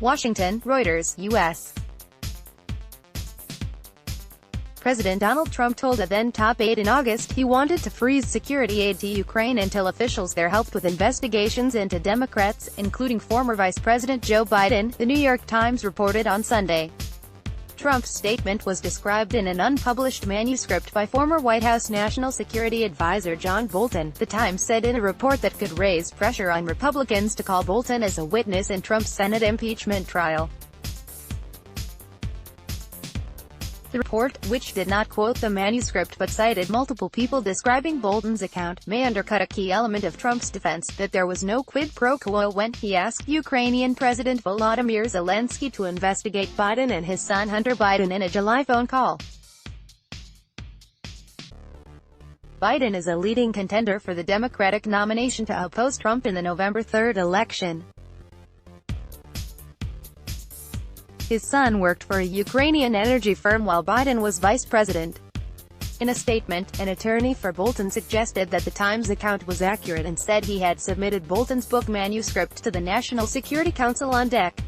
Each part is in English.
Washington, Reuters, U.S. President Donald Trump told a then-top aide in August he wanted to freeze security aid to Ukraine until officials there helped with investigations into Democrats, including former Vice President Joe Biden, the New York Times reported on Sunday. Trump's statement was described in an unpublished manuscript by former White House National Security Advisor John Bolton, the Times said in a report that could raise pressure on Republicans to call Bolton as a witness in Trump's Senate impeachment trial. The report, which did not quote the manuscript but cited multiple people describing Bolton's account, may undercut a key element of Trump's defense, that there was no quid pro quo when he asked Ukrainian President Volodymyr Zelensky to investigate Biden and his son Hunter Biden in a July phone call. Biden is a leading contender for the Democratic nomination to oppose Trump in the November 3rd election. His son worked for a Ukrainian energy firm while Biden was vice president. In a statement, an attorney for Bolton suggested that the Times account was accurate and said he had submitted Bolton's book manuscript to the National Security Council on deck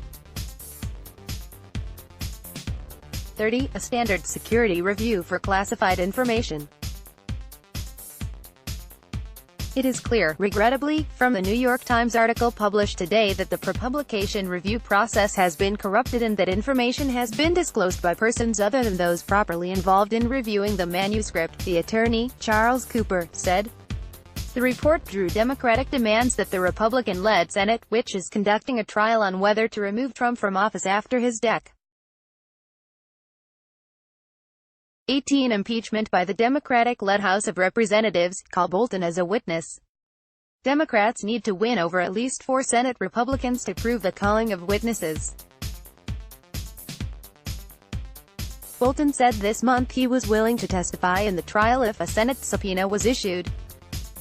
30, a standard security review for classified information. It is clear, regrettably, from the New York Times article published today that the pre-publication review process has been corrupted and that information has been disclosed by persons other than those properly involved in reviewing the manuscript, the attorney, Charles Cooper, said. The report drew Democratic demands that the Republican-led Senate, which is conducting a trial on whether to remove Trump from office after his death. 18 impeachment by the Democratic-led House of Representatives, call Bolton as a witness. Democrats need to win over at least 4 Senate Republicans to prove the calling of witnesses. Bolton said this month he was willing to testify in the trial if a Senate subpoena was issued.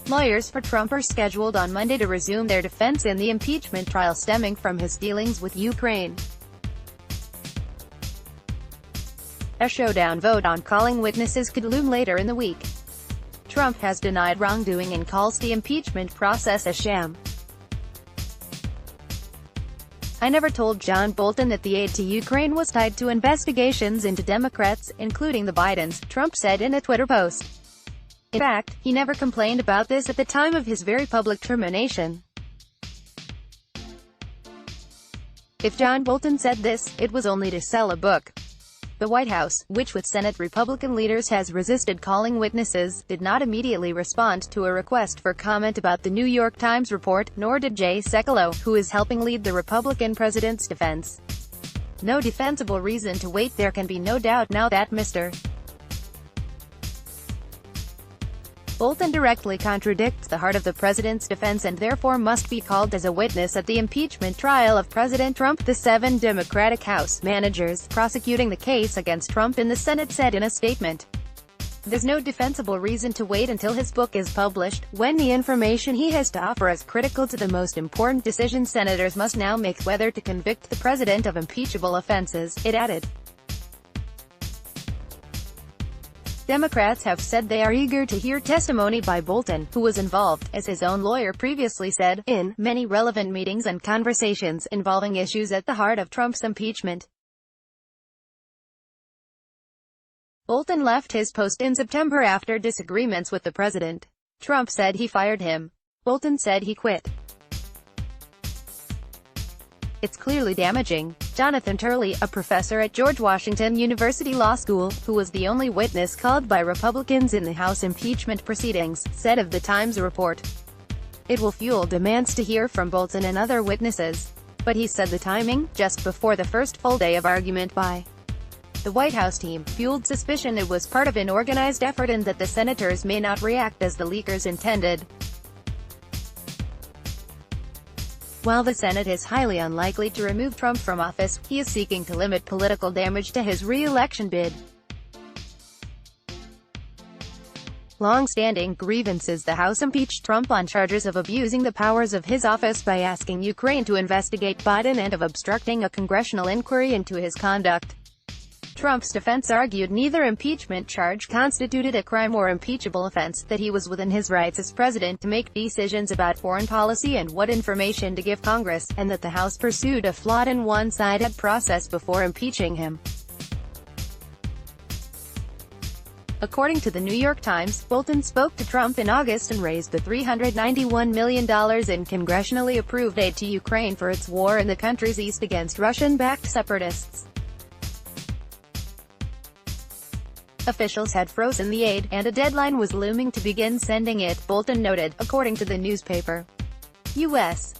Lawyers for Trump are scheduled on Monday to resume their defense in the impeachment trial stemming from his dealings with Ukraine. A showdown vote on calling witnesses could loom later in the week. Trump has denied wrongdoing and calls the impeachment process a sham. I never told John Bolton that the aid to Ukraine was tied to investigations into Democrats, including the Bidens, Trump said in a Twitter post. In fact, he never complained about this at the time of his very public termination. If John Bolton said this, it was only to sell a book. The White House, which with Senate Republican leaders has resisted calling witnesses, did not immediately respond to a request for comment about the New York Times report, nor did Jay Sekulow, who is helping lead the Republican president's defense. No defensible reason to wait. There can be no doubt now that Mr. Bolton directly contradicts the heart of the president's defense and therefore must be called as a witness at the impeachment trial of President Trump. The 7 Democratic House managers prosecuting the case against Trump in the Senate said in a statement. There's no defensible reason to wait until his book is published, when the information he has to offer is critical to the most important decision senators must now make, whether to convict the president of impeachable offenses, it added. Democrats have said they are eager to hear testimony by Bolton, who was involved, as his own lawyer previously said, in many relevant meetings and conversations involving issues at the heart of Trump's impeachment. Bolton left his post in September after disagreements with the president. Trump said he fired him. Bolton said he quit. It's clearly damaging. Jonathan Turley, a professor at George Washington University Law School, who was the only witness called by Republicans in the House impeachment proceedings, said of the Times report. It will fuel demands to hear from Bolton and other witnesses. But he said the timing, just before the first full day of argument by the White House team, fueled suspicion it was part of an organized effort and that the senators may not react as the leakers intended. While the Senate is highly unlikely to remove Trump from office, he is seeking to limit political damage to his re-election bid. Long-standing grievances: the House impeached Trump on charges of abusing the powers of his office by asking Ukraine to investigate Biden and of obstructing a congressional inquiry into his conduct. Trump's defense argued neither impeachment charge constituted a crime or impeachable offense, that he was within his rights as president to make decisions about foreign policy and what information to give Congress, and that the House pursued a flawed and one-sided process before impeaching him. According to the New York Times, Bolton spoke to Trump in August and raised the $391 million in congressionally approved aid to Ukraine for its war in the country's east against Russian-backed separatists. Officials had frozen the aid, and a deadline was looming to begin sending it, Bolton noted, according to the newspaper. U.S.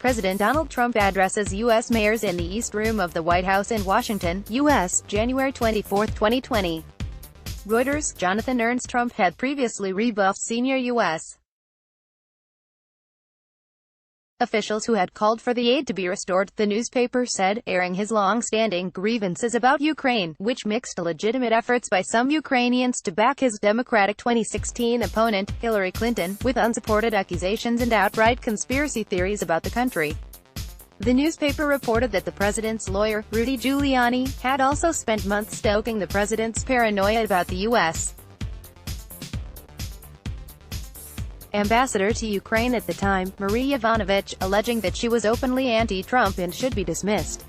President Donald Trump addresses U.S. mayors in the East Room of the White House in Washington, U.S., January 24, 2020. Reuters, Jonathan Ernst. Trump had previously rebuffed senior U.S. officials who had called for the aid to be restored, the newspaper said, airing his long-standing grievances about Ukraine, which mixed legitimate efforts by some Ukrainians to back his Democratic 2016 opponent, Hillary Clinton, with unsupported accusations and outright conspiracy theories about the country. The newspaper reported that the president's lawyer, Rudy Giuliani, had also spent months stoking the president's paranoia about the U.S. ambassador to Ukraine at the time, Marie Yovanovitch, alleging that she was openly anti-Trump and should be dismissed.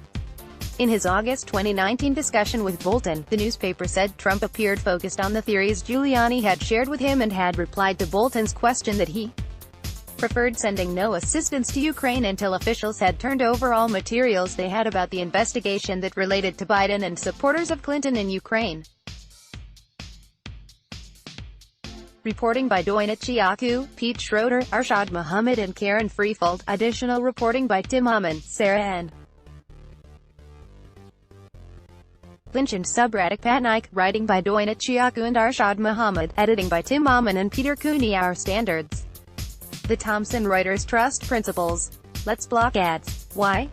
In his August 2019 discussion with Bolton, the newspaper said Trump appeared focused on the theories Giuliani had shared with him and had replied to Bolton's question that he preferred sending no assistance to Ukraine until officials had turned over all materials they had about the investigation that related to Biden and supporters of Clinton in Ukraine. Reporting by Doina Chiaku, Pete Schroeder, Arshad Muhammad and Karen Freefold. Additional reporting by Tim Amman, Sarah N. Lynch and Subratic Patnaik. Writing by Doina Chiaku and Arshad Muhammad. Editing by Tim Amman and Peter Cooney. Our standards. The Thomson Reuters Trust Principles. Let's block ads. Why?